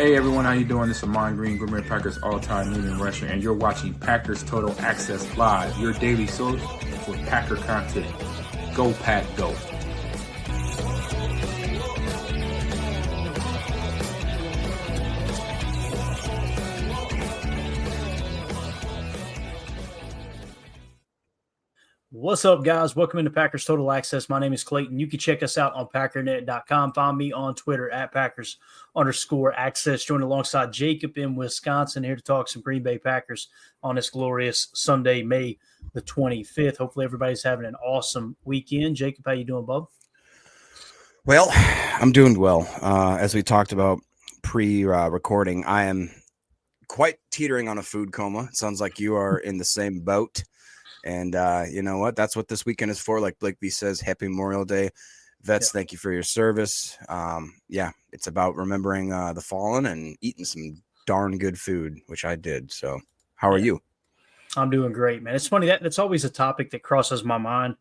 Hey everyone, how you doing? This is Amon Green, Gourmet Packers all-time leading rusher, and you're watching Packers Total Access Live, your daily source for Packer content. Go Pack, go! What's up, guys? Welcome into Packers Total Access. My name is Clayton. You can check us out on Packernet.com. Find me on Twitter at Packers_Access. Joined alongside Jacob in Wisconsin here to talk some Green Bay Packers on this glorious Sunday, May the 25th. Hopefully everybody's having an awesome weekend. Jacob, how you doing, bub? Well, I'm doing well. As we talked about pre-recording, I am quite teetering on a food coma. It sounds like you are in the same boat. And you know what? That's what this weekend is for. Like Blake B says, Happy Memorial Day. Vets, Thank you for your service. It's about remembering the fallen and eating some darn good food, which I did. So how are you? I'm doing great, man. It's funny, that's always a topic that crosses my mind.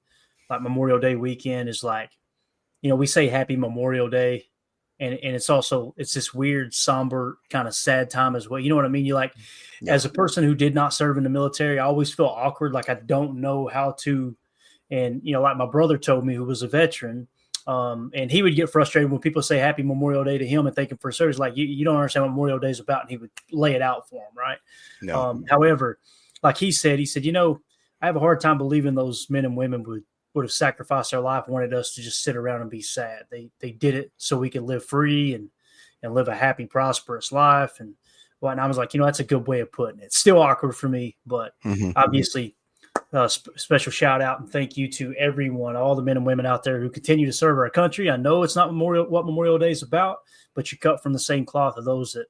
Like Memorial Day weekend is like, we say Happy Memorial Day, and it's this weird, somber, kind of sad time as well. You know what I mean? As a person who did not serve in the military, I always feel awkward. Like I don't know how to, and, like my brother told me, who was a veteran, and he would get frustrated when people say Happy Memorial Day to him and thank him for service. Like, you don't understand what Memorial Day is about. And he would lay it out for him. Right. No. However, like he said, I have a hard time believing those men and women would have sacrificed their life, wanted us to just sit around and be sad. They did it so we could live free and live a happy, prosperous life. And I was like, that's a good way of putting it. It's still awkward for me, but obviously special shout out and thank you to everyone, all the men and women out there who continue to serve our country. I know it's not what Memorial Day is about, but you cut from the same cloth of those that,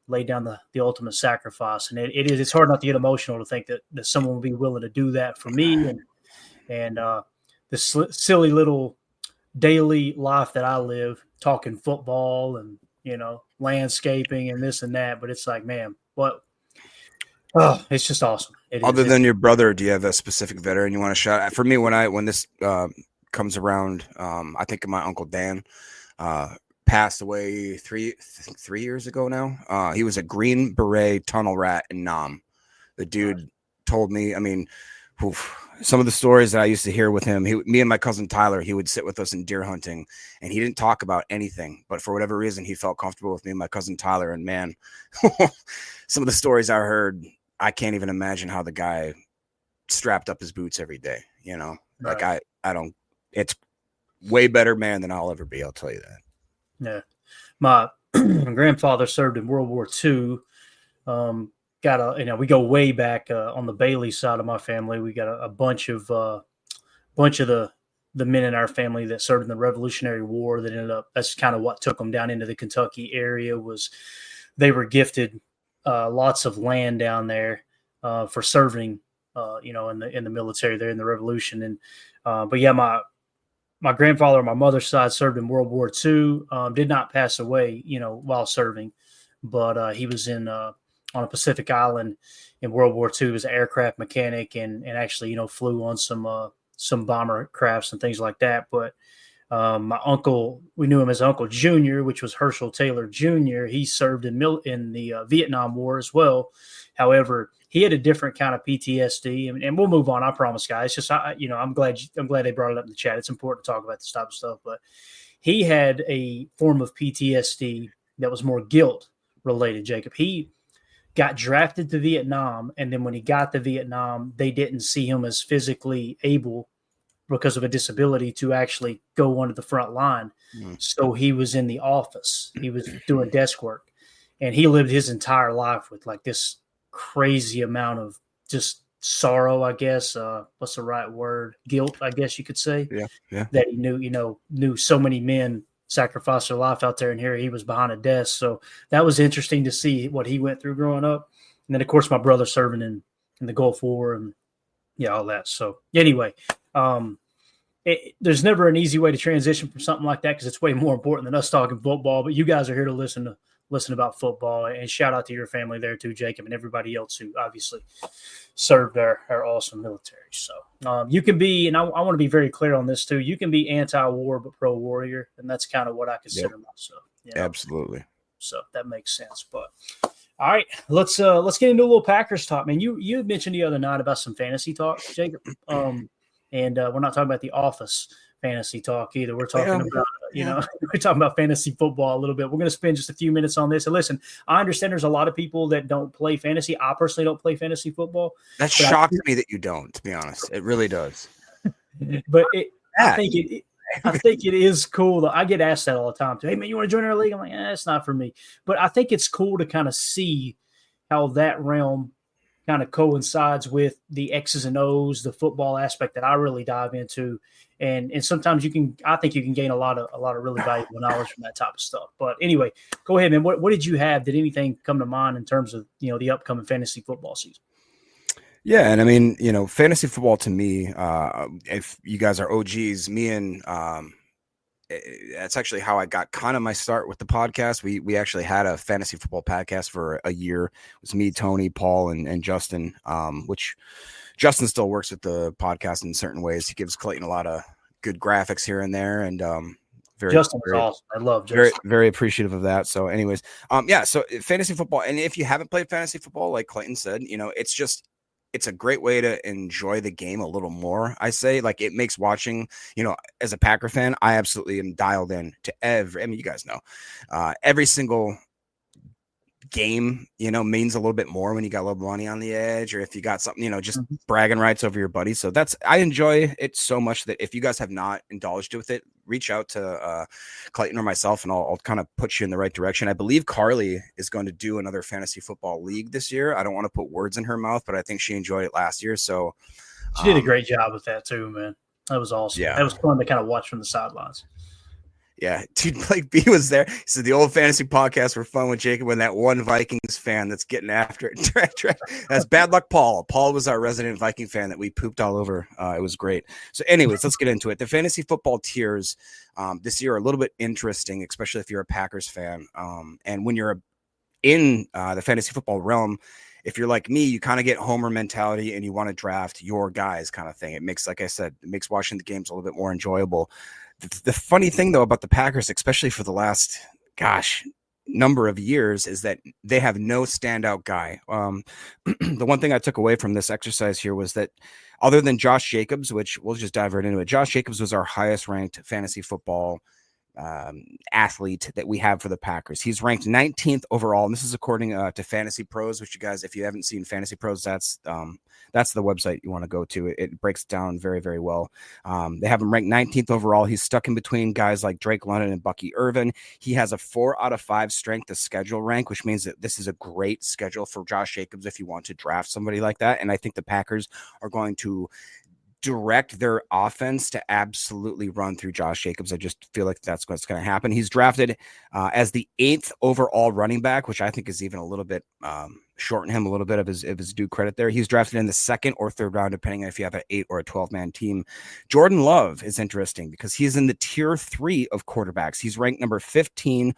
lay down the ultimate sacrifice. And it's hard not to get emotional to think that someone will be willing to do that for me and this silly little daily life that I live, talking football and, landscaping and this and that. But it's like, man, it's just awesome. Other than your brother, do you have a specific veteran you want to shout out? For me, when this comes around, I think of my Uncle Dan, passed away three years ago now. He was a Green Beret tunnel rat in Nam. The dude told me, some of the stories that I used to hear with him, me and my cousin Tyler, he would sit with us in deer hunting, and he didn't talk about anything. But for whatever reason, he felt comfortable with me and my cousin Tyler. And man, some of the stories I heard, I can't even imagine how the guy strapped up his boots every day. Right. Like I don't. It's way better man than I'll ever be. I'll tell you that. Yeah, my grandfather served in World War II. We go way back on the Bailey side of my family. We got a bunch of the men in our family that served in the Revolutionary War. That ended up, that's kind of what took them down into the Kentucky area. Was they were gifted lots of land down there for serving, in the military there in the Revolution. And my grandfather on my mother's side served in World War II. Did not pass away, while serving, but he was on a Pacific island in World War II as an aircraft mechanic and actually, flew on some bomber crafts and things like that. But my uncle, we knew him as Uncle Junior, which was Herschel Taylor Jr. He served in the Vietnam War as well. However, he had a different kind of PTSD, and we'll move on. I promise, guys. It's just, I'm glad they brought it up in the chat. It's important to talk about this type of stuff, but he had a form of PTSD that was more guilt related, Jacob. He got drafted to Vietnam, and then when he got to Vietnam, they didn't see him as physically able because of a disability to actually go onto the front line. So he was in the office. He was doing desk work, and he lived his entire life with like this crazy amount of just sorrow, I guess. What's the right word? Guilt, I guess you could say. Yeah. That he knew so many men sacrificed their life out there, and here he was behind a desk. So that was interesting to see what he went through growing up. And then, of course, my brother serving in the Gulf War and all that. So anyway, there's never an easy way to transition from something like that because it's way more important than us talking football. But you guys are here to listen about football, and shout out to your family there too, Jacob, and everybody else who obviously served our awesome military. So you can be, and I want to be very clear on this too, you can be anti-war but pro-warrior, and that's kind of what I consider myself. Absolutely. So that makes sense. But all right, let's get into a little Packers talk, man. You had mentioned the other night about some fantasy talk, Jacob. And we're not talking about the Office fantasy talk either. We're talking about we're talking about fantasy football a little bit. We're going to spend just a few minutes on this. And listen, I understand there's a lot of people that don't play fantasy. I personally don't play fantasy football. That shocks me that you don't. To be honest, it really does. But I think it is cool. I get asked that all the time. Hey, man, you want to join our league? I'm like, it's not for me. But I think it's cool to kind of see how that realm kind of coincides with the X's and O's, the football aspect that I really dive into. And sometimes I think you can gain a lot of really valuable knowledge from that type of stuff. But anyway, go ahead, man. What did you have? Did anything come to mind in terms of, the upcoming fantasy football season? Yeah, and I mean, fantasy football to me, if you guys are OGs, me and that's actually how I got kind of my start with the podcast. We actually had a fantasy football podcast for a year. It was me, Tony, Paul, and Justin, which Justin still works with the podcast in certain ways. He gives Clayton a lot of good graphics here and there, and Justin is awesome. I love Justin. Very, very appreciative of that. So anyways, so fantasy football, and if you haven't played fantasy football, like Clayton said, it's a great way to enjoy the game a little more. I say, like, it makes watching, as a Packer fan, I absolutely am dialed in to you guys know, every single game, means a little bit more when you got a little money on the edge, or if you got something, just bragging rights over your buddies. So I enjoy it so much that if you guys have not indulged with it, reach out to Clayton or myself, and I'll kind of put you in the right direction. I believe Carly is going to do another fantasy football league this year. I don't want to put words in her mouth, but I think she enjoyed it last year. So she did a great job with that too, man. That was awesome. Yeah, that was fun to kind of watch from the sidelines. Yeah, dude, Blake B was there. He said the old fantasy podcasts were fun with Jacob and that one Vikings fan that's getting after it. That's bad luck, Paul. Paul was our resident Viking fan that we pooped all over. It was great. So anyways, let's get into it. The fantasy football tiers this year are a little bit interesting, especially if you're a Packers fan. And when you're in the fantasy football realm, if you're like me, you kind of get homer mentality and you want to draft your guys kind of thing. It makes, like I said, watching the games a little bit more enjoyable. The funny thing, though, about the Packers, especially for the last, number of years, is that they have no standout guy. The one thing I took away from this exercise here was that other than Josh Jacobs, which we'll just dive right into it, Josh Jacobs was our highest ranked fantasy football athlete that we have for the Packers. He's ranked 19th overall, and this is according to Fantasy Pros, which you guys, if you haven't seen Fantasy Pros, that's the website you want to go to. It breaks down very, very well. They have him ranked 19th overall. He's stuck in between guys like Drake London and Bucky Irvin. He has a 4 out of 5 strength of schedule rank, which means that this is a great schedule for Josh Jacobs if you want to draft somebody like that. And I think the Packers are going to direct their offense to absolutely run through Josh Jacobs. I just feel like that's what's going to happen. He's drafted as the 8th overall running back, which I think is even a little bit shorten him a little bit of his due credit there. He's drafted in the 2nd or 3rd round, depending on if you have an 8 or a 12-man team. Jordan Love is interesting because he's in the tier 3 of quarterbacks. He's ranked number 15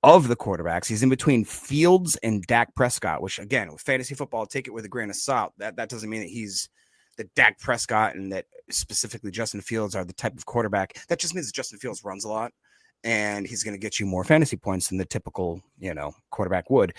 of the quarterbacks. He's in between Fields and Dak Prescott, which, again, with fantasy football, take it with a grain of salt. That doesn't mean that he's that Dak Prescott and that specifically Justin Fields are the type of quarterback. That just means that Justin Fields runs a lot and he's going to get you more fantasy points than the typical, quarterback would.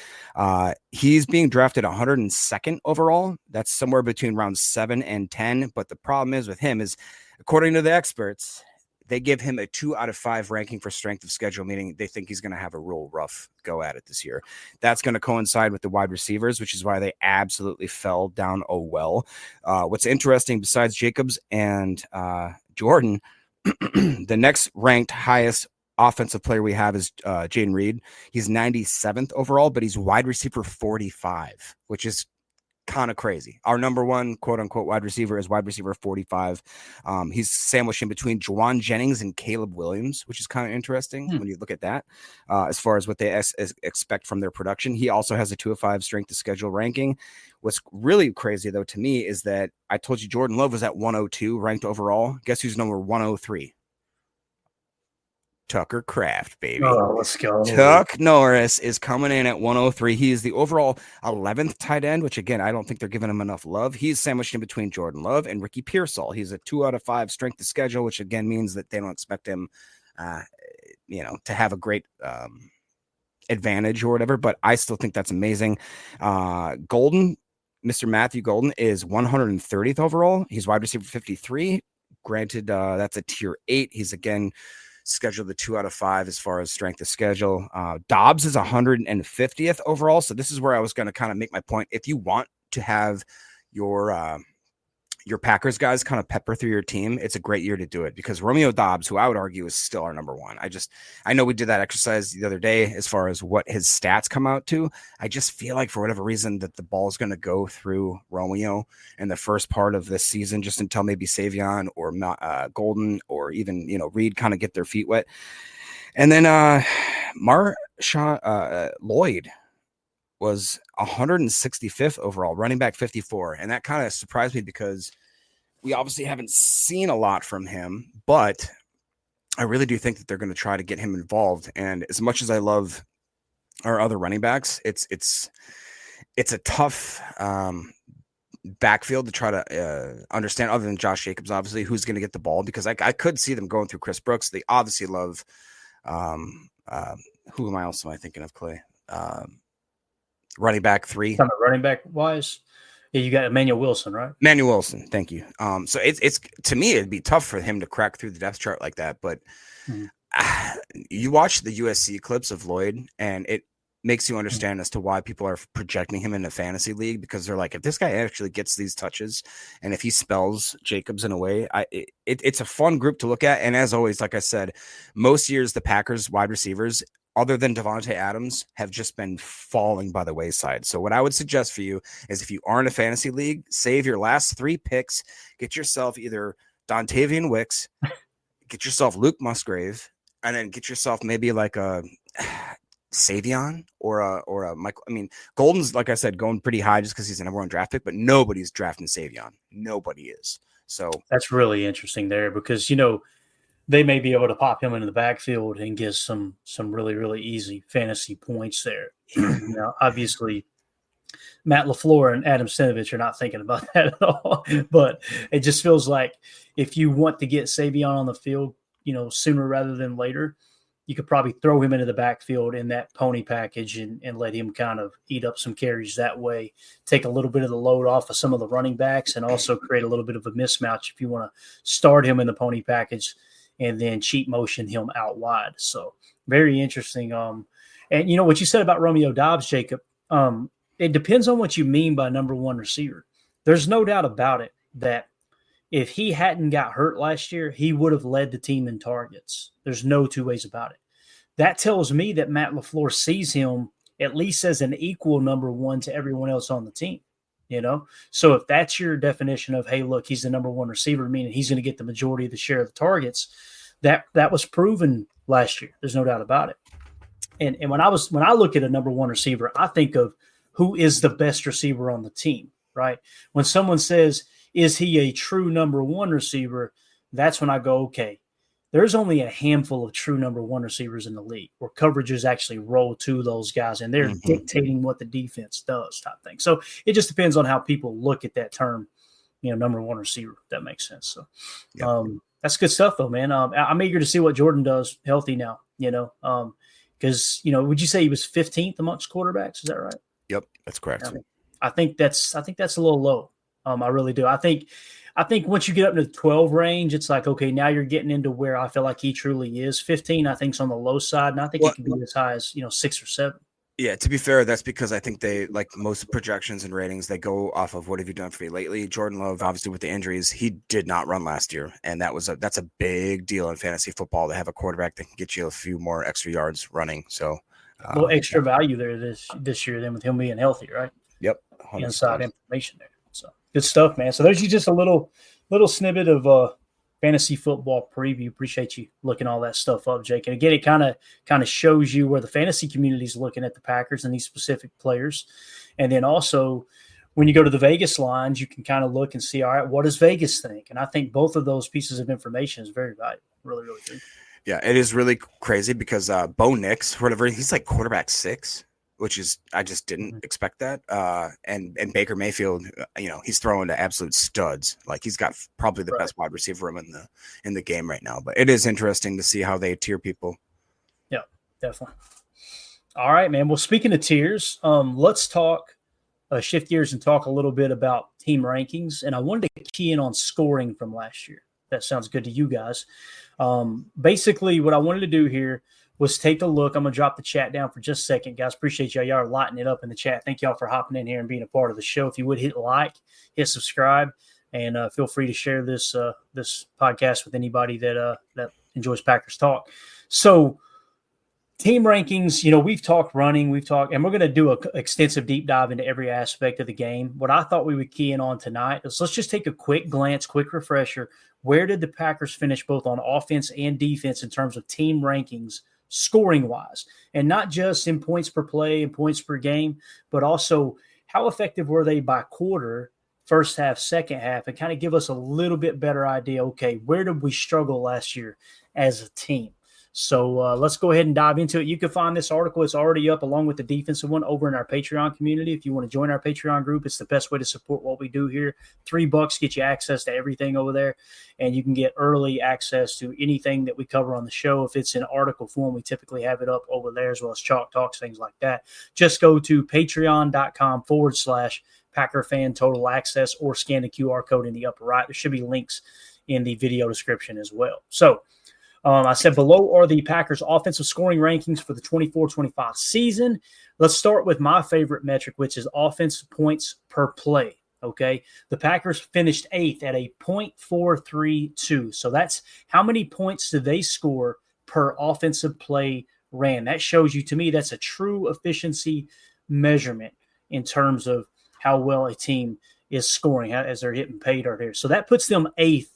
He's being drafted 102nd overall. That's somewhere between round 7 and 10. But the problem is with him is, according to the experts, they give him a 2 out of 5 ranking for strength of schedule, meaning they think he's going to have a real rough go at it this year. That's going to coincide with the wide receivers, which is why they absolutely fell down what's interesting, besides Jacobs and Jordan, the next ranked highest offensive player we have is Jayden Reed. He's 97th overall, but he's wide receiver 45, which is kind of crazy. Our number one quote unquote wide receiver is wide receiver 45. He's sandwiched in between Juwan Jennings and Caleb Williams, which is kind of interesting when you look at that as far as what they expect from their production. He also has a 2 of 5 strength of schedule ranking. What's really crazy though to me is that I told you Jordan Love was at 102 ranked overall. Guess who's number 103? Tucker Kraft, baby. Oh, let's go. Tuck Norris is coming in at 103. He is the overall 11th tight end, which, again, I don't think they're giving him enough love. He's sandwiched in between Jordan Love and Ricky Pearsall. He's a 2 out of 5 strength of schedule, which, again, means that they don't expect him, to have a great advantage or whatever, but I still think that's amazing. Golden, Mr. Matthew Golden is 130th overall. He's wide receiver 53. Granted, that's a tier 8. He's again scheduled the 2 out of 5 as far as strength of schedule. Dobbs is 150th overall. So this is where I was going to kind of make my point. If you want to have your Packers guys kind of pepper through your team, it's a great year to do it, because Romeo Dobbs, who I would argue is still our number one. I know we did that exercise the other day as far as what his stats come out to. I just feel like for whatever reason that the ball is going to go through Romeo in the first part of this season, just until maybe Savion or Golden or even, Reed kind of get their feet wet. And then Marshawn Lloyd was 165th overall, running back 54. And that kind of surprised me, because we obviously haven't seen a lot from him, but I really do think that they're going to try to get him involved. And as much as I love our other running backs, it's a tough backfield to try to understand, other than Josh Jacobs, obviously, who's going to get the ball, because I could see them going through Chris Brooks. They obviously love, who else am I thinking of, Clay? Running back 3. Running back wise, yeah, you got Emmanuel Wilson, right? Emmanuel Wilson, thank you. So it's to me, it'd be tough for him to crack through the depth chart like that. But you watch the USC clips of Lloyd, and it makes you understand as to why people are projecting him in a fantasy league, because they're like, if this guy actually gets these touches, and if he spells Jacobs in a way, it's a fun group to look at. And as always, like I said, most years the Packers wide receivers, other than Devontae Adams, have just been falling by the wayside. So what I would suggest for you is, if you are in a fantasy league, save your last 3 picks, get yourself either Dontavian Wicks, get yourself Luke Musgrave, and then get yourself maybe like a Savion or a Michael. I mean, Golden's, like I said, going pretty high just because he's the number 1 draft pick, but nobody's drafting Savion. Nobody is. So that's really interesting there, because, they may be able to pop him into the backfield and get some really, really easy fantasy points there. Obviously, Matt LaFleur and Adam Stenavich are not thinking about that at all. But it just feels like if you want to get Savion on the field, sooner rather than later, you could probably throw him into the backfield in that pony package and let him kind of eat up some carries that way, take a little bit of the load off of some of the running backs, and also create a little bit of a mismatch if you want to start him in the pony package and then cheat motion him out wide. So very interesting. And what you said about Romeo Dobbs, Jacob, it depends on what you mean by number 1 receiver. There's no doubt about it that if he hadn't got hurt last year, he would have led the team in targets. There's no 2 ways about it. That tells me that Matt LaFleur sees him at least as an equal number 1 to everyone else on the team. So if that's your definition of, hey, look, he's the number 1 receiver, meaning he's going to get the majority of the share of the targets, that was proven last year. There's no doubt about it. And when I look at a number 1 receiver, I think of who is the best receiver on the team, right? When someone says, is he a true number 1 receiver? That's when I go, okay, there's only a handful of true number 1 receivers in the league where coverages actually roll to those guys, and they're dictating what the defense does, type thing. So it just depends on how people look at that term, number 1 receiver, if that makes sense. So that's good stuff, though, man. I'm eager to see what Jordan does healthy now, because, would you say he was 15th amongst quarterbacks? Is that right? Yep, that's correct. I think that's a little low. I really do. I think once you get up to the 12 range, it's like, okay, now you're getting into where I feel like he truly is. 15, I think, is on the low side, and I think it can be as high as 6 or 7. Yeah, to be fair, that's because I think they, like most projections and ratings, they go off of what have you done for me lately. Jordan Love, obviously with the injuries, he did not run last year, and that's a big deal in fantasy football to have a quarterback that can get you a few more extra yards running. So a little extra value there this year than with him being healthy, right? Yep, 100%. Inside information there. So good stuff, man. So there's just a little snippet of fantasy football preview. Appreciate you looking all that stuff up, Jake. And again, it kind of shows you where the fantasy community is looking at the Packers and these specific players. And then also when you go to the Vegas lines, you can kind of look and see, all right, what does Vegas think? And I think both of those pieces of information is very valuable. Really, really good. Yeah, it is really crazy because Bo Nix, whatever, he's like quarterback 6. Which is, I just didn't expect that. And Baker Mayfield, he's throwing to absolute studs. Like he's got probably the best wide receiver room in the game right now. But it is interesting to see how they tier people. Yeah, definitely. All right, man. Well, speaking of tiers, let's shift gears and talk a little bit about team rankings. And I wanted to key in on scoring from last year. That sounds good to you guys. Basically, what I wanted to do here was take a look. I'm going to drop the chat down for just a second, guys. Appreciate y'all. Y'all are lighting it up in the chat. Thank y'all for hopping in here and being a part of the show. If you would hit like, hit subscribe, and feel free to share this this podcast with anybody that enjoys Packers talk. So, team rankings, we've talked running, and we're going to do an extensive deep dive into every aspect of the game. What I thought we would key in on tonight is let's just take a quick glance, quick refresher. Where did the Packers finish both on offense and defense in terms of team rankings, scoring-wise? And not just in points per play and points per game, but also how effective were they by quarter, first half, second half, and kind of give us a little bit better idea, okay, where did we struggle last year as a team? So let's go ahead and dive into it. You can find this article. It's already up along with the defensive one over in our Patreon community. If you want to join our Patreon group, it's the best way to support what we do here. $3 get you access to everything over there, and you can get early access to anything that we cover on the show. If it's in article form, we typically have it up over there as well as Chalk Talks, things like that. Just go to patreon.com/Packer Fan Total Access or scan the QR code in the upper right. There should be links in the video description as well. So, I said below are the Packers' offensive scoring rankings for the 24-25 season. Let's start with my favorite metric, which is offense points per play. Okay, the Packers finished 8th at a .432. So that's how many points do they score per offensive play ran. That shows you, to me, that's a true efficiency measurement in terms of how well a team is scoring as they're hitting pay dirt here. So that puts them 8th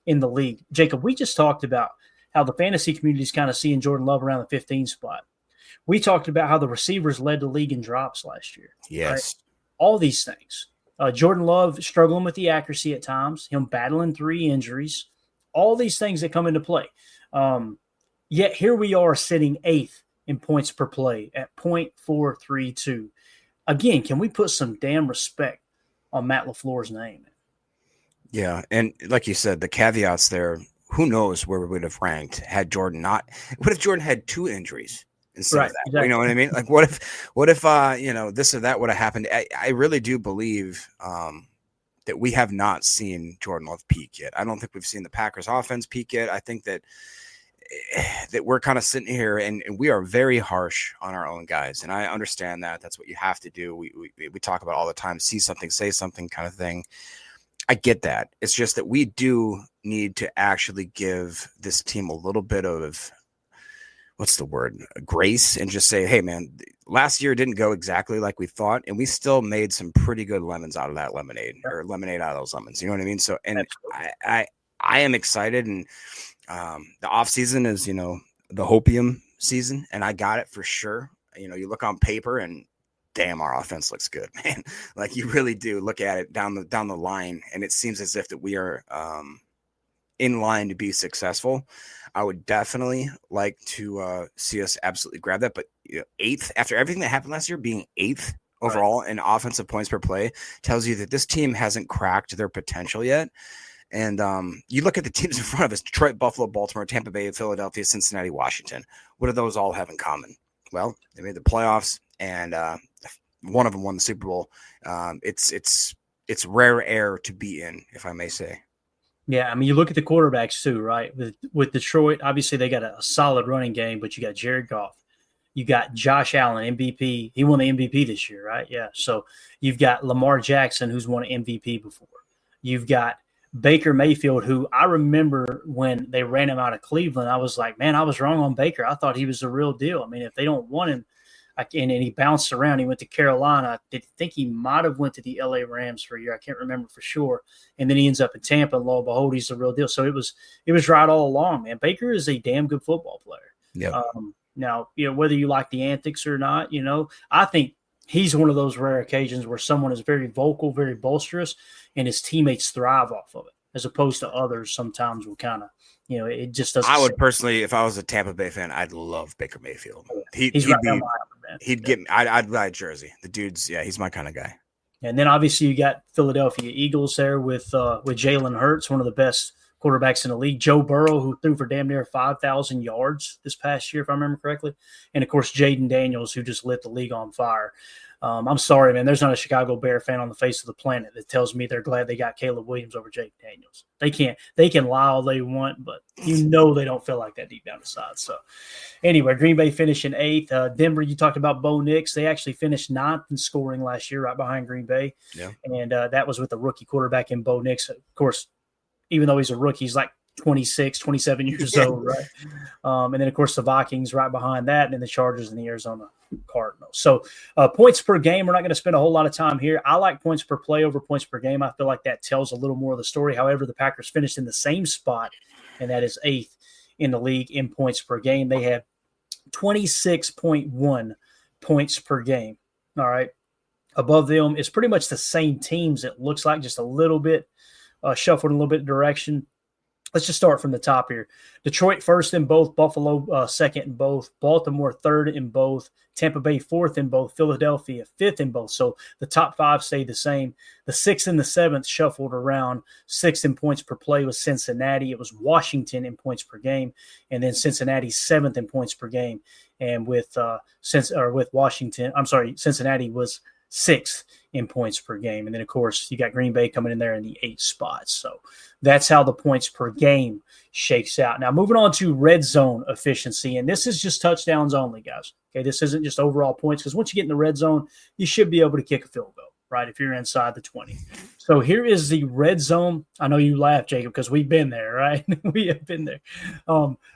in the league. Jacob, we just talked about how the fantasy community is kind of seeing Jordan Love around the 15 spot. We talked about how the receivers led the league in drops last year. Yes. Right? All these things. Jordan Love struggling with the accuracy at times, him battling 3 injuries, all these things that come into play. Yet here we are sitting 8th in points per play at .432. Again, can we put some damn respect on Matt LaFleur's name? Yeah, and like you said, the caveats there, who knows where we would have ranked had Jordan not – what if Jordan had 2 injuries instead of that? Exactly. You know what I mean? Like what if this or that would have happened? I really do believe that we have not seen Jordan Love peak yet. I don't think we've seen the Packers offense peak yet. I think that we're kind of sitting here and we are very harsh on our own guys. And I understand that. That's what you have to do. We talk about all the time, see something, say something kind of thing. I get that. It's just that we do need to actually give this team a little bit of, what's the word, grace, and just say, hey, man, last year didn't go exactly like we thought, and we still made some pretty good lemons out of that lemonade, or lemonade out of those lemons. You know what I mean? So, and I am excited, and the off season is, the hopium season, and I got it for sure. You look on paper and damn, our offense looks good, man. Like you really do look at it down the line, and it seems as if that we are in line to be successful. I would definitely like to see us absolutely grab that. But 8th, after everything that happened last year, being 8th overall in offensive points per play tells you that this team hasn't cracked their potential yet. And you look at the teams in front of us: Detroit, Buffalo, Baltimore, Tampa Bay, Philadelphia, Cincinnati, Washington. What do those all have in common? Well, they made the playoffs, and one of them won the Super Bowl. It's rare air to be in, if I may say. Yeah, I mean, you look at the quarterbacks too, right? With Detroit, obviously they got a solid running game, but you got Jared Goff. You got Josh Allen, MVP. He won the MVP this year, right? Yeah. So you've got Lamar Jackson, who's won an MVP before. You've got Baker Mayfield, who I remember when they ran him out of Cleveland, I was like, man, I was wrong on Baker. I thought he was the real deal. I mean, if they don't want him, and he bounced around. He went to Carolina. I think he might have went to the LA Rams for a year. I can't remember for sure. And then he ends up in Tampa, and lo and behold, he's the real deal. So it was right all along, man. Baker is a damn good football player. Yeah. Now, whether you like the antics or not, I think he's one of those rare occasions where someone is very vocal, very boisterous, and his teammates thrive off of it, as opposed to others sometimes will kind of, it just doesn't. I would personally, if I was a Tampa Bay fan, I'd love Baker Mayfield. He'd get me. I'd buy a jersey. The dude's, he's my kind of guy. And then obviously you got Philadelphia Eagles there with Jalen Hurts, one of the best quarterbacks in the league. Joe Burrow, who threw for damn near 5,000 yards this past year, if I remember correctly. And, of course, Jaden Daniels, who just lit the league on fire. I'm sorry, man. There's not a Chicago Bear fan on the face of the planet that tells me they're glad they got Caleb Williams over Jaden Daniels. They can't. They can lie all they want, but they don't feel like that deep down inside. So, anyway, Green Bay finished in 8th. Denver, you talked about Bo Nix. They actually finished 9th in scoring last year, right behind Green Bay. Yeah. And that was with the rookie quarterback in Bo Nix. Of course, even though he's a rookie, he's like 26, 27 years old, right? And then, of course, the Vikings right behind that, and then the Chargers and the Arizona Cardinals. So points per game, we're not going to spend a whole lot of time here. I like points per play over points per game. I feel like that tells a little more of the story. However, the Packers finished in the same spot, and that is 8th in the league in points per game. They have 26.1 points per game. All right. Above them is pretty much the same teams, it looks like, just a little bit shuffled a little bit of direction. Let's just start from the top here. Detroit first in both, Buffalo second in both, Baltimore third in both, Tampa Bay fourth in both, Philadelphia fifth in both. So the top 5 stayed the same. The 6th and the 7th shuffled around. 6th in points per play was Cincinnati. It was Washington in points per game, and then Cincinnati 7th in points per game. And with Washington, Cincinnati was 6th in points per game. And then, of course, you got Green Bay coming in there in the 8th spot. So that's how the points per game shakes out. Now, moving on to red zone efficiency, and this is just touchdowns only, guys. Okay, this isn't just overall points, because once you get in the red zone, you should be able to kick a field goal, right, if you're inside the 20. So here is the red zone. I know you laugh, Jacob, because we've been there, right? We have been there.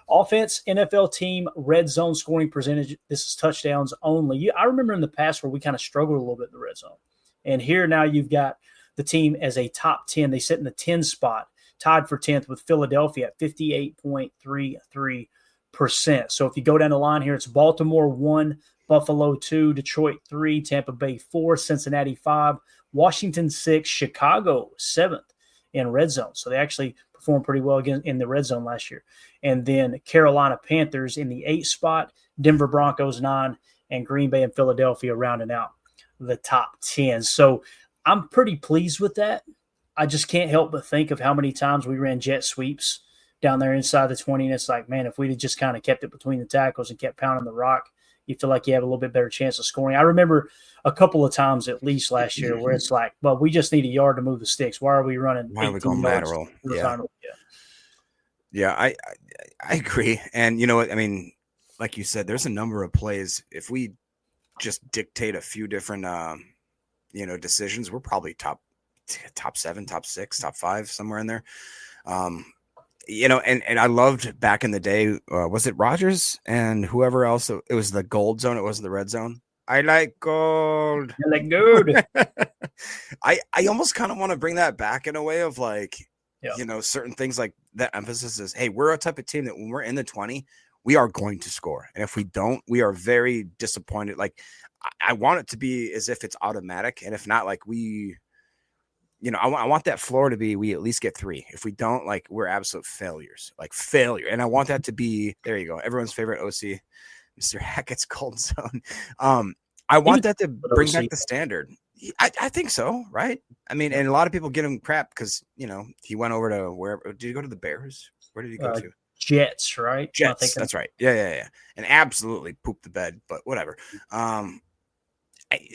Offense, NFL team, red zone scoring percentage. This is touchdowns only. I remember in the past where we kind of struggled a little bit in the red zone. And here now you've got the team as a top 10. They sit in the 10 spot, tied for 10th with Philadelphia at 58.33%. So if you go down the line here, it's Baltimore 1, Buffalo 2, Detroit 3, Tampa Bay 4, Cincinnati 5, Washington 6, Chicago 7th in red zone. So they actually performed pretty well again in the red zone last year. And then Carolina Panthers in the 8th spot, Denver Broncos 9, and Green Bay and Philadelphia rounding out the top 10. So I'm pretty pleased with that. I just can't help but think of how many times we ran jet sweeps down there inside the 20. And it's like, man, if we'd have just kind of kept it between the tackles and kept pounding the rock, you feel like you have a little bit better chance of scoring. I remember a couple of times at least last year where it's like, well, we just need a yard to move the sticks. Why are we running? Why are we going lateral? Yeah, I agree. And you know what? I mean, like you said, there's a number of plays. If we just dictate a few different, decisions, we're probably top 7, top 6, top 5, somewhere in there. And I loved back in the day, was it Rodgers and whoever else? It was the gold zone. It wasn't the red zone. I like gold. I like gold. I almost kind of want to bring that back in a way of like, certain things like that emphasis is, hey, we're a type of team that when we're in the 20, we are going to score. And if we don't, we are very disappointed. Like I want it to be as if it's automatic. And if not, like I want that floor to be, we at least get 3. If we don't, like we're absolute failures, like failure. And I want that to be, there you go. Everyone's favorite OC, Mr. Hackett's cold zone. I want that to bring back the standard. I think so. Right. I mean, and a lot of people get him crap because, he went over to wherever. Did he go to the Bears? Where did he go to? Jets, right? Jets. That's right. Yeah. And absolutely pooped the bed, but whatever.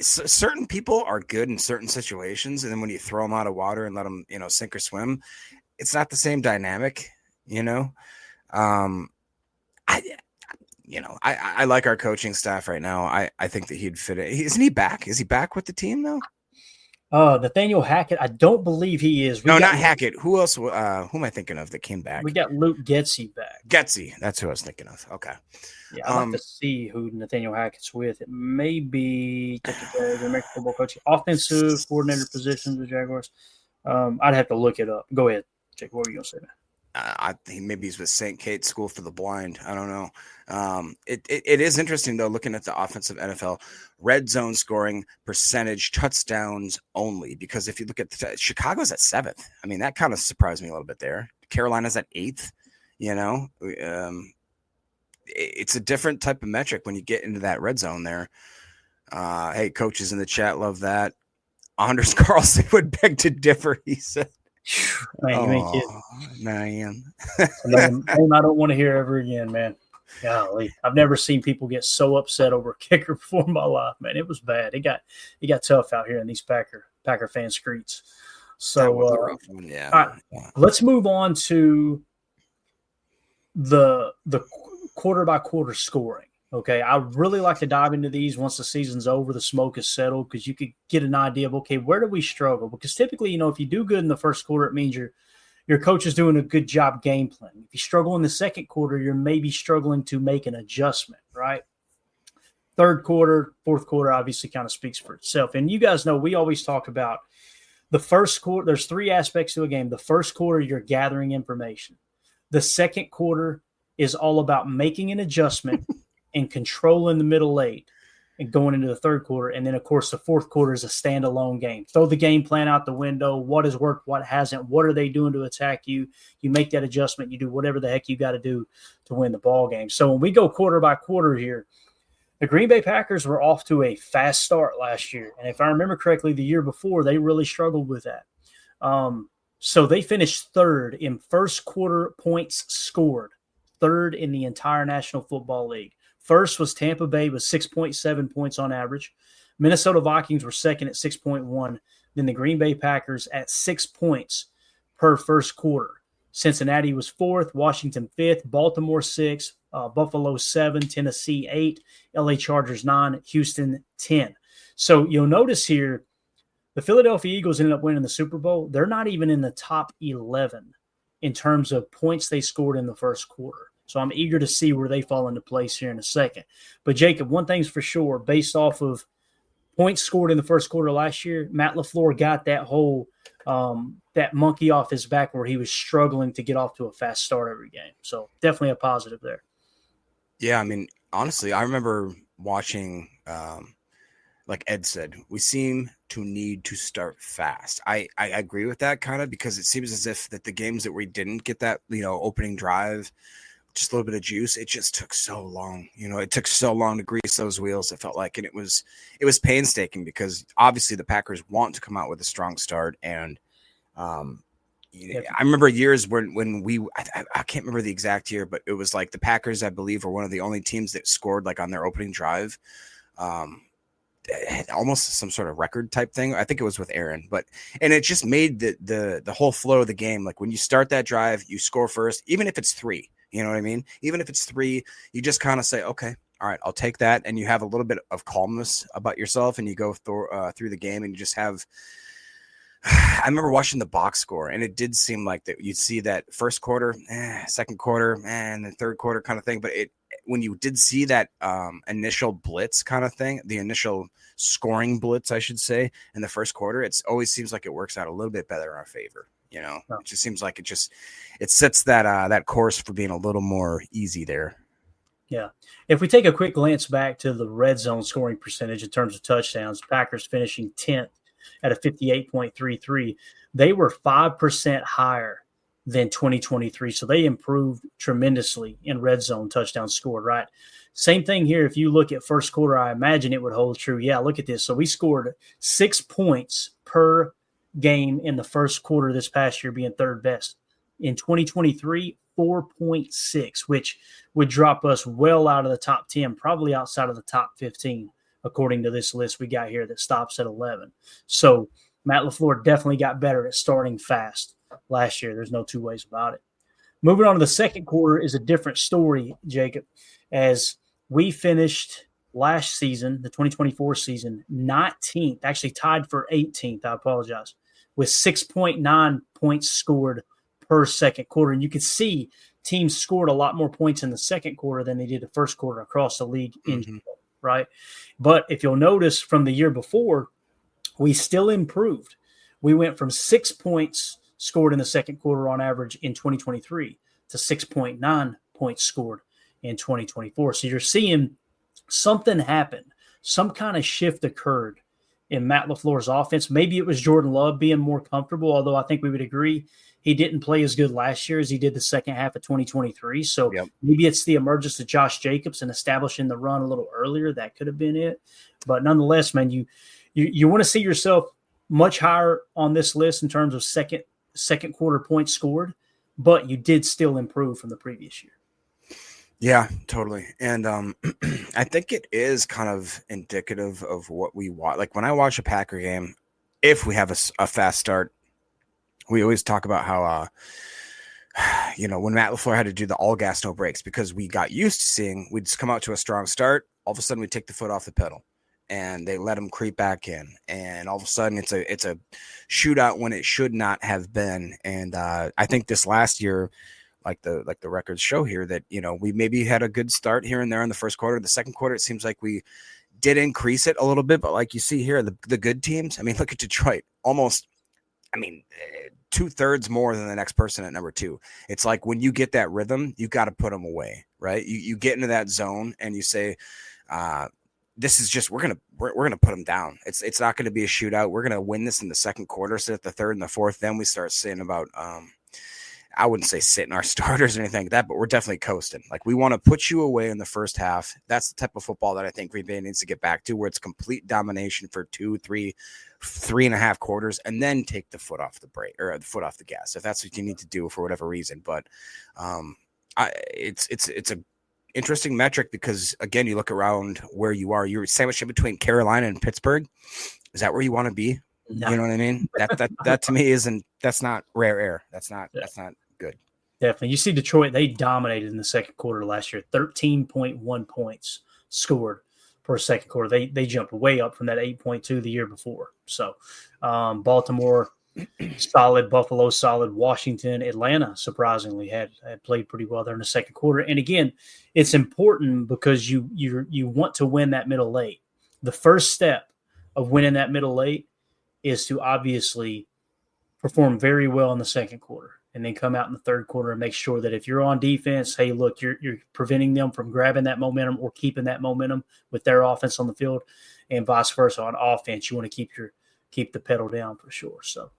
Certain people are good in certain situations, and then when you throw them out of water and let them, sink or swim, it's not the same dynamic. I like our coaching staff right now. I think that he'd fit it. Isn't he back? Is he back with the team though? Nathaniel Hackett. I don't believe he is. Not Hackett. Who else? Who am I thinking of that came back? We got Luke Getsy back. Getsy. That's who I was thinking of. Okay. Yeah, I'd like to see who Nathaniel Hackett's with. It may be the American football coach, offensive coordinator position, the Jaguars. I'd have to look it up. Go ahead, Jake. What were you going to say now? I think maybe he's with St. Kate's School for the Blind. I don't know. It is interesting, though, looking at the offensive NFL red zone scoring percentage, touchdowns only, because if you look at Chicago's at 7th. I mean, that kind of surprised me a little bit there. Carolina's at 8th. It's a different type of metric when you get into that red zone there. Hey, coaches in the chat love that. Anders Carlson would beg to differ, he said. Man, you ain't kidding. Oh, man. It's a name I don't want to hear ever again, man. Golly, I've never seen people get so upset over a kicker before in my life, man. It was bad. It got tough out here in these Packer fan streets. So, Yeah. all right, let's move on to the quarter by quarter scoring. Okay, I really like to dive into these once the season's over, the smoke is settled, because you could get an idea of, okay, where do we struggle? Because typically, if you do good in the first quarter, it means your coach is doing a good job game planning. If you struggle in the second quarter, you're maybe struggling to make an adjustment, right? Third quarter, fourth quarter obviously kind of speaks for itself. And you guys know we always talk about the first quarter. There's three aspects to a game. The first quarter, you're gathering information. The second quarter is all about making an adjustment and controlling the middle eight and going into the third quarter. And then, of course, the fourth quarter is a standalone game. Throw the game plan out the window. What has worked? What hasn't? What are they doing to attack you? You make that adjustment. You do whatever the heck you got to do to win the ball game. So when we go quarter by quarter here, the Green Bay Packers were off to a fast start last year. And if I remember correctly, the year before, they really struggled with that. So they finished third in first quarter points scored, third in the entire National Football League. First was Tampa Bay with 6.7 points on average. Minnesota Vikings were second at 6.1. Then the Green Bay Packers at 6 points per first quarter. Cincinnati was fourth, Washington fifth, Baltimore 6, Buffalo 7, Tennessee 8, LA Chargers 9, Houston 10. So you'll notice here, the Philadelphia Eagles ended up winning the Super Bowl. They're not even in the top 11 in terms of points they scored in the first quarter. So I'm eager to see where they fall into place here in a second. But, Jacob, one thing's for sure, based off of points scored in the first quarter last year, Matt LaFleur got that whole that monkey off his back where he was struggling to get off to a fast start every game. So definitely a positive there. Yeah, I mean, honestly, I remember watching, like Ed said, we seem to need to start fast. I agree with that kind of, because it seems as if that the games that we didn't get that, opening drive, just a little bit of juice, it just took so long. It took so long to grease those wheels, it felt like. And it was painstaking, because obviously the Packers want to come out with a strong start. And I remember years when I can't remember the exact year, but it was like the Packers, I believe, were one of the only teams that scored like on their opening drive. Almost some sort of record type thing. I think it was with Aaron, and it just made the whole flow of the game. Like when you start that drive, you score first, even if it's 3. You know what I mean? Even if it's 3, you just kind of say, okay, all right, I'll take that. And you have a little bit of calmness about yourself, and you go through the game, and you just have – I remember watching the box score, and it did seem like that you'd see that first quarter, second quarter, and the third quarter kind of thing. But when you did see that initial blitz kind of thing, the initial scoring blitz, I should say, in the first quarter, it always seems like it works out a little bit better in our favor. It just seems like it sets that course for being a little more easy there. Yeah. If we take a quick glance back to the red zone scoring percentage in terms of touchdowns, Packers finishing 10th at a 58.33. They were 5% higher than 2023. So they improved tremendously in red zone touchdowns scored, right? Same thing here. If you look at first quarter, I imagine it would hold true. Yeah, look at this. So we scored 6 points per game in the first quarter this past year, being third best. In 2023, 4.6, which would drop us well out of the top 10, probably outside of the top 15, according to this list we got here that stops at 11. So Matt LaFleur definitely got better at starting fast last year. There's no two ways about it. Moving on to the second quarter is a different story, Jacob, as we finished last season, the 2024 season, 19th, actually tied for 18th, I apologize, with 6.9 points scored per second quarter. And you could see teams scored a lot more points in the second quarter than they did the first quarter across the league in general, right? But if you'll notice from the year before, we still improved. We went from 6 points scored in the second quarter on average in 2023 to 6.9 points scored in 2024. So you're seeing something happen. Some kind of shift occurred in Matt LaFleur's offense. Maybe it was Jordan Love being more comfortable, although I think we would agree he didn't play as good last year as he did the second half of 2023. So maybe it's the emergence of Josh Jacobs and establishing the run a little earlier. That could have been it. But nonetheless, man, you want to see yourself much higher on this list in terms of second second quarter points scored, but you did still improve from the previous year. Yeah, totally. And I think it is kind of indicative of what we want. Like when I watch a Packer game, if we have a fast start, we always talk about how, when Matt LaFleur had to do the all gas, no brakes, because we got used to seeing we'd just come out to a strong start. All of a sudden we take the foot off the pedal and they let them creep back in. And all of a sudden it's a shootout when it should not have been. And I think this last year, like the records show here, that, we maybe had a good start here and there in the first quarter. The second quarter, it seems like we did increase it a little bit, but like you see here, the good teams, I mean, look at Detroit, almost, 2/3 more than the next person at number 2. It's like when you get that rhythm, you got to put them away, right? You get into that zone and you say, this is just, we're gonna put them down. It's not going to be a shootout. We're going to win this in the second quarter. So at the third and the fourth, then we start saying about, I wouldn't say sitting our starters or anything like that, but we're definitely coasting. Like we want to put you away in the first half. That's the type of football that I think Green Bay needs to get back to, where it's complete domination for 2, 3, 3.5 quarters, and then take the foot off the brake or the foot off the gas if that's what you need to do for whatever reason. But it's a interesting metric because again, you look around where you are. You're sandwiched in between Carolina and Pittsburgh. Is that where you want to be? No. You know what I mean? That to me that's not rare air. That's not good. Definitely. You see Detroit, they dominated in the second quarter last year, 13.1 points scored per second quarter. They jumped way up from that 8.2 the year before. So Baltimore, solid, Buffalo, solid, Washington, Atlanta, surprisingly, had played pretty well there in the second quarter. And again, it's important because you want to win that middle late. The first step of winning that middle late is to obviously perform very well in the second quarter and then come out in the third quarter and make sure that if you're on defense, hey, look, you're preventing them from grabbing that momentum or keeping that momentum with their offense on the field, and vice versa on offense. You want to keep the pedal down for sure. So,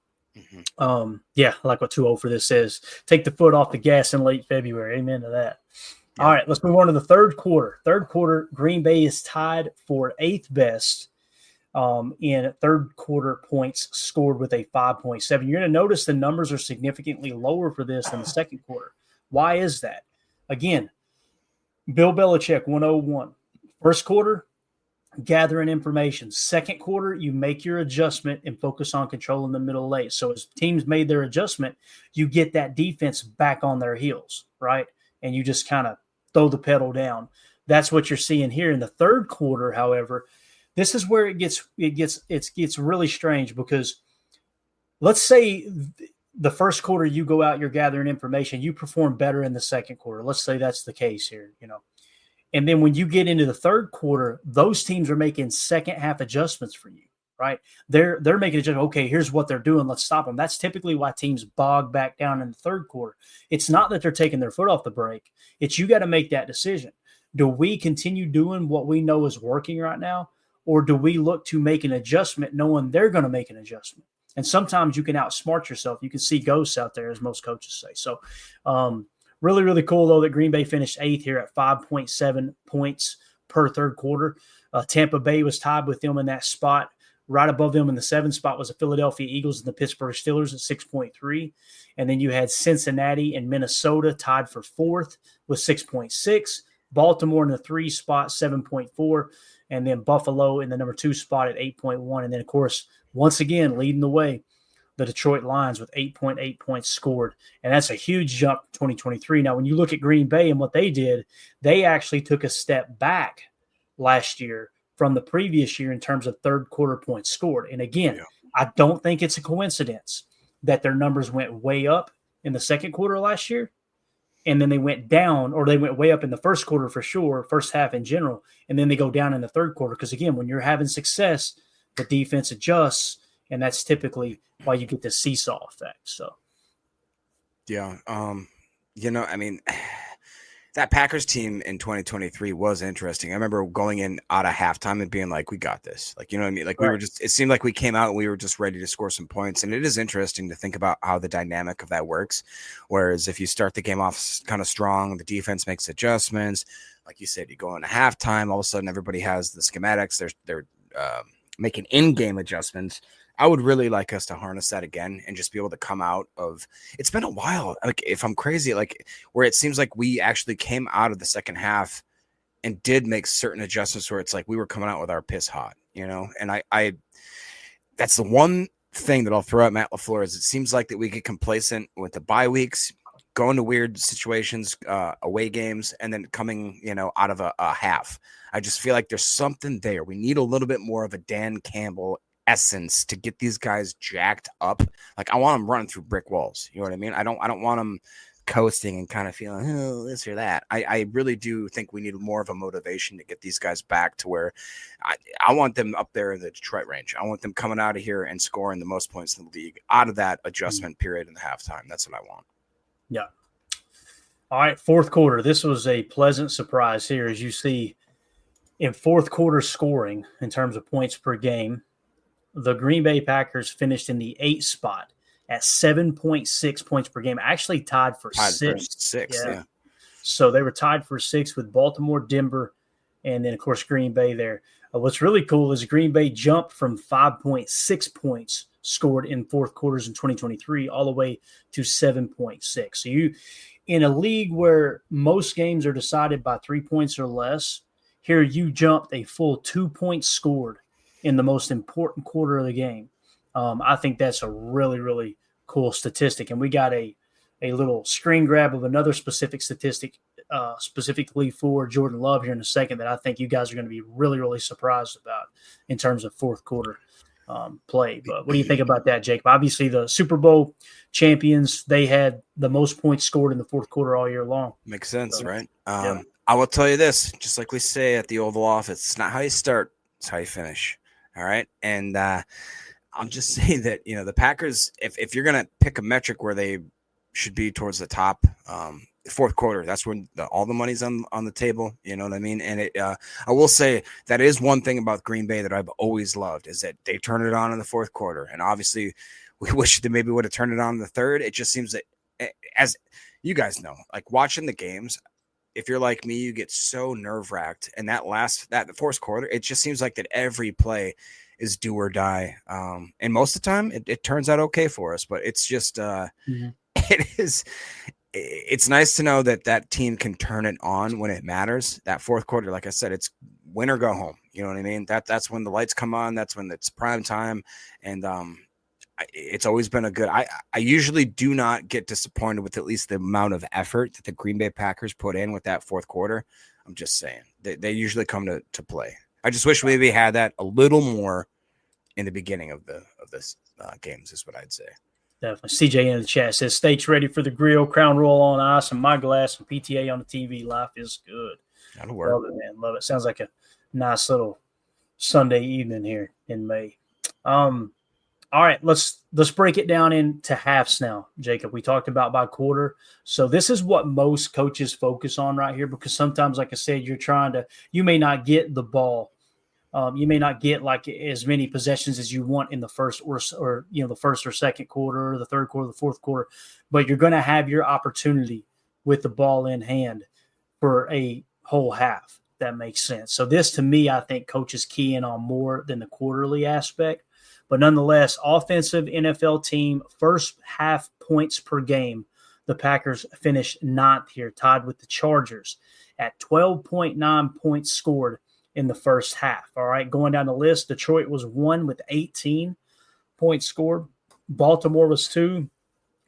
I like what 2-0 for this says. Take the foot off the gas in late February. Amen to that. Yeah. All right, let's move on to the third quarter. Third quarter, Green Bay is tied for 8th best in third quarter points scored with a 5.7. You're going to notice the numbers are significantly lower for this in the second quarter. Why is that? Again, Bill Belichick 101. First quarter, gathering information. Second quarter, you make your adjustment and focus on controlling the middle late. So as teams made their adjustment, you get that defense back on their heels, right? And you just kind of throw the pedal down. That's what you're seeing here in the third quarter. However, this is where it gets really strange, because let's say the first quarter you go out, you're gathering information, you perform better in the second quarter. Let's say that's the case here, And then when you get into the third quarter, those teams are making second half adjustments for you, right? They're making adjustments. Okay, here's what they're doing. Let's stop them. That's typically why teams bog back down in the third quarter. It's not that they're taking their foot off the brake. It's you got to make that decision. Do we continue doing what we know is working right now? Or do we look to make an adjustment knowing they're going to make an adjustment? And sometimes you can outsmart yourself. You can see ghosts out there, as most coaches say. So really, really cool, though, that Green Bay finished 8th here at 5.7 points per third quarter. Tampa Bay was tied with them in that spot. Right above them in the 7th spot was the Philadelphia Eagles and the Pittsburgh Steelers at 6.3. And then you had Cincinnati and Minnesota tied for 4th with 6.6. Baltimore in the 3 spot, 7.4. And then Buffalo in the number 2 spot at 8.1. And then, of course, once again, leading the way, the Detroit Lions with 8.8 points scored. And that's a huge jump from 2023. Now, when you look at Green Bay and what they did, they actually took a step back last year from the previous year in terms of third quarter points scored. And again, I don't think it's a coincidence that their numbers went way up in the second quarter last year, and then they went down, or they went way up in the first quarter for sure, first half in general, and then they go down in the third quarter. Because again, when you're having success, the defense adjusts, and that's typically why you get this seesaw effect. So, that Packers team in 2023 was interesting. I remember going in out of halftime and being like, we got this. Like, you know what I mean? Like we were just, it seemed like we came out and we were just ready to score some points. And it is interesting to think about how the dynamic of that works. Whereas if you start the game off kind of strong, the defense makes adjustments. Like you said, you go into halftime, all of a sudden everybody has the schematics. They're making in-game adjustments. I would really like us to harness that again and just be able to come out of. It's been a while. Like if I'm crazy, like where it seems like we actually came out of the second half and did make certain adjustments where it's like we were coming out with our piss hot, And I that's the one thing that I'll throw at Matt LaFleur is it seems like that we get complacent with the bye weeks, going to weird situations, away games, and then coming, out of a half. I just feel like there's something there. We need a little bit more of a Dan Campbell essence to get these guys jacked up. Like I want them running through brick walls. You know what I mean? I don't want them coasting and kind of feeling this or that. I really do think we need more of a motivation to get these guys back to where I want them up there in the Detroit range. I want them coming out of here and scoring the most points in the league out of that adjustment period in the halftime. That's what I want. Yeah. All right, fourth quarter. This was a pleasant surprise here as you see in fourth quarter scoring in terms of points per game. The Green Bay Packers finished in the 8th spot at 7.6 points per game, actually tied for sixth. Yeah. So they were tied for 6th with Baltimore, Denver, and then, of course, Green Bay there. What's really cool is Green Bay jumped from 5.6 points scored in fourth quarters in 2023 all the way to 7.6. So you, in a league where most games are decided by 3 points or less, here you jumped a full 2 points scored in the most important quarter of the game. I think that's a really, really cool statistic. And we got a little screen grab of another specific statistic specifically for Jordan Love here in a second that I think you guys are going to be really, really surprised about in terms of fourth quarter play. But what do you think about that, Jacob? Obviously, the Super Bowl champions, they had the most points scored in the fourth quarter all year long. Makes sense, So, right? yeah. I will tell you this, just like we say at the Oval Office, it's not how you start, it's how you finish. All right. And I'll just say that, the Packers, if you're going to pick a metric where they should be towards the top, fourth quarter, that's when all the money's on the table. You know what I mean? And I will say that is one thing about Green Bay that I've always loved is that they turn it on in the fourth quarter. And obviously we wish they maybe would have turned it on in the third. It just seems that, as you guys know, like watching the games, if you're like me, you get so nerve-wracked. And the fourth quarter, it just seems like that every play is do or die. And most of the time it turns out okay for us, but it's just it's nice to know that team can turn it on when it matters. That fourth quarter, like I said, it's win or go home. You know what I mean? That's when the lights come on. That's when it's prime time. And it's always been a good. I usually do not get disappointed with at least the amount of effort that the Green Bay Packers put in with that fourth quarter. I'm just saying they usually come to play. I just wish we maybe had that a little more in the beginning of this games is what I'd say. Definitely. CJ in the chat says, steaks ready for the grill, crown roll on ice, and my glass and PTA on the TV. Life is good. That'll work. Love it, man. Love it. Sounds like a nice little Sunday evening here in May. All right, let's break it down into halves now, Jacob. We talked about by quarter. So this is what most coaches focus on right here because sometimes, like I said, you may not get the ball. You may not get like as many possessions as you want in the first or the first or second quarter, or the third quarter, the fourth quarter, but you're going to have your opportunity with the ball in hand for a whole half. That makes sense. So this, to me, I think coaches key in on more than the quarterly aspect. But nonetheless, offensive NFL team, first half points per game. The Packers finished 9th here, tied with the Chargers at 12.9 points scored in the first half. All right, going down the list, Detroit was 1 with 18 points scored. Baltimore was 2,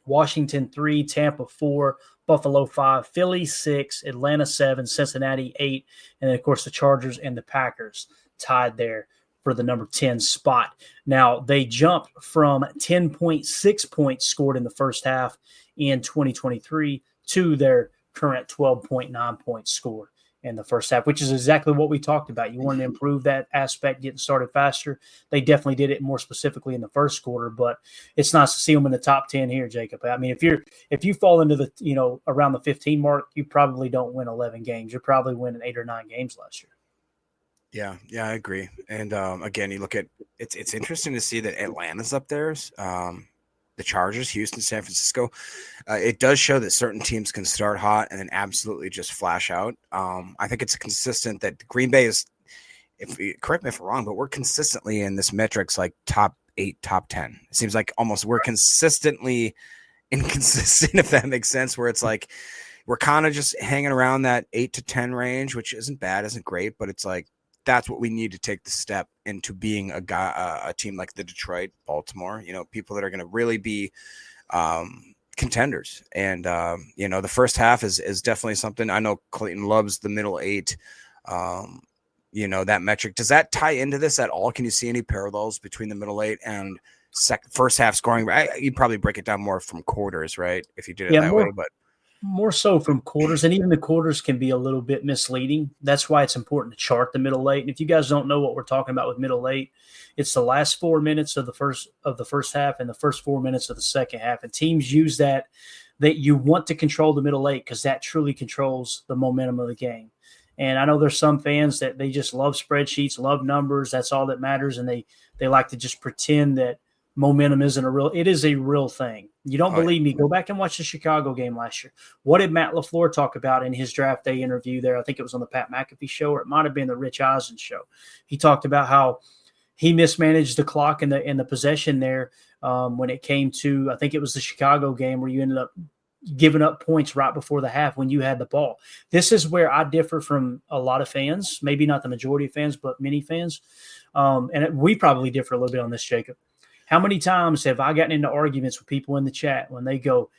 Washington 3, Tampa 4, Buffalo 5, Philly 6, Atlanta 7, Cincinnati 8, and then, of course, the Chargers and the Packers tied there for the number 10 spot. Now, they jumped from 10.6 points scored in the first half in 2023 to their current 12.9 points scored in the first half, which is exactly what we talked about. You wanted to improve that aspect, getting started faster. They definitely did it more specifically in the first quarter, but it's nice to see them in the top 10 here, Jacob. I mean, if you fall into the, around the 15 mark, you probably don't win 11 games. You're probably winning 8 or 9 games last year. Yeah, I agree. And again, you look at it's interesting to see that Atlanta's up there. The Chargers, Houston, San Francisco. It does show that certain teams can start hot and then absolutely just flash out. I think it's consistent that Green Bay is, correct me if I'm wrong, but we're consistently in this metrics like top 8 top 10. It seems like almost we're consistently inconsistent, if that makes sense, where it's like we're kind of just hanging around that 8 to 10 range, which isn't bad, isn't great, but it's like that's what we need to take the step into being a team like the Detroit, Baltimore, people that are going to really be contenders. And, the first half is definitely something. I know Clayton loves the middle 8, that metric. Does that tie into this at all? Can you see any parallels between the middle 8 and first half scoring? You'd probably break it down more from quarters, right? If you did it that way, but more so from quarters, and even the quarters can be a little bit misleading. That's why it's important to chart the middle 8. And if you guys don't know what we're talking about with middle 8, it's the last 4 minutes of the first half and the first 4 minutes of the second half. And teams use that you want to control the middle 8 because that truly controls the momentum of the game. And I know there's some fans that they just love spreadsheets, love numbers. That's all that matters. And they like to just pretend that momentum isn't it is a real thing. You don't believe me? Go back and watch the Chicago game last year. What did Matt LaFleur talk about in his draft day interview there? I think it was on the Pat McAfee show, or it might have been the Rich Eisen show. He talked about how he mismanaged the clock and the possession there when it came to, I think it was the Chicago game where you ended up giving up points right before the half when you had the ball. This is where I differ from a lot of fans, maybe not the majority of fans, but many fans. We probably differ a little bit on this, Jacob. How many times have I gotten into arguments with people in the chat when they go,